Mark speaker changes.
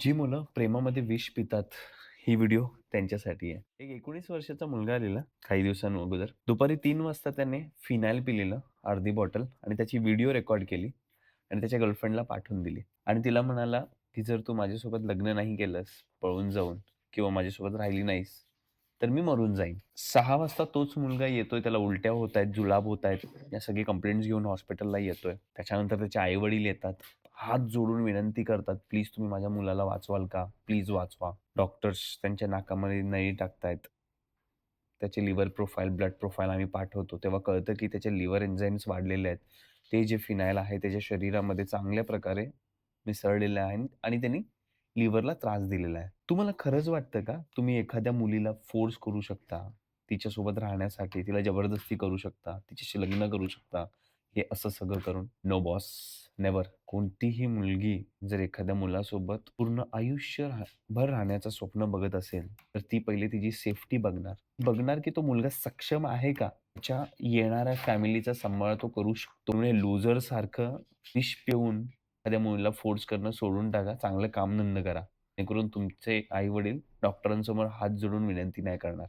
Speaker 1: जी मुलं प्रेमामध्ये विष पितात, ही व्हिडिओ त्यांच्यासाठी आहे. एक 19 वर्षाचा मुलगा आलेला काही दिवसांअगोदर. दुपारी 3 वाजता त्याने फिनाईल पिलेलं अर्धी बॉटल आणि त्याची व्हिडिओ रेकॉर्ड केली आणि त्याच्या गर्लफ्रेंडला पाठवून दिली आणि तिला म्हणाला, की "जर तू माझ्यासोबत लग्न नाही केलंस पळून जाऊन किंवा माझ्यासोबत राहिली नाहीस, तर मी मरून जाईन." 6 वाजता तोच मुलगा येतोय, त्याला उलट्या होतायत, जुलाब होतायत. या सगळी कंप्लेंट्स घेऊन हॉस्पिटलला येतोय. त्याच्यानंतर त्याचे आई-वडील येतात. हात जोडून विनंती करतात, "प्लीज तुम्ही माझ्या मुलाला वाचवाल का? प्लीज वाचवा." डॉक्टर्स त्यांच्या नाकामध्ये नळी टाकतायत. त्याचे लिव्हर प्रोफाइल, ब्लड प्रोफाइल आम्ही पाठवतो. तेव्हा कळतं की त्याचे लिव्हर एन्झाइम्स वाढलेले आहेत. ते जे फिनाईल आहे त्याच्या शरीरामध्ये चांगल्या प्रकारे मिसळलेलं आहे आणि त्यांनी लिव्हरला त्रास दिलेला आहे. तुम्हाला खरंच वाटतं का तुम्ही एखाद्या मुलीला फोर्स करू शकता, तिच्यासोबत राहण्यासाठी तिला जबरदस्ती करू शकता, तिच्याशी लग्न करू शकता, हे असं सगळं करून? No boss, never. कोणतीही मुलगी जर एखाद्या मुलासोबत पूर्ण आयुष्य भर राहण्याचं स्वप्न बघत असेल, तर ती पहिले तिची सेफ्टी बघणार. बघणार की तो मुलगा सक्षम आहे का? त्याच्या येणाऱ्या फॅमिलीचा सांभाळ तो करू शकतो. म्हणजे लूजरसारखं विष पिऊन एखाद्या मुलीला फोर्स करणं सोडून टाका. चांगलं कामधंदा करा. जेणेकरून तुमचे आई-वडील डॉक्टरांसमोर हात जोडून विनंती नाही करणार.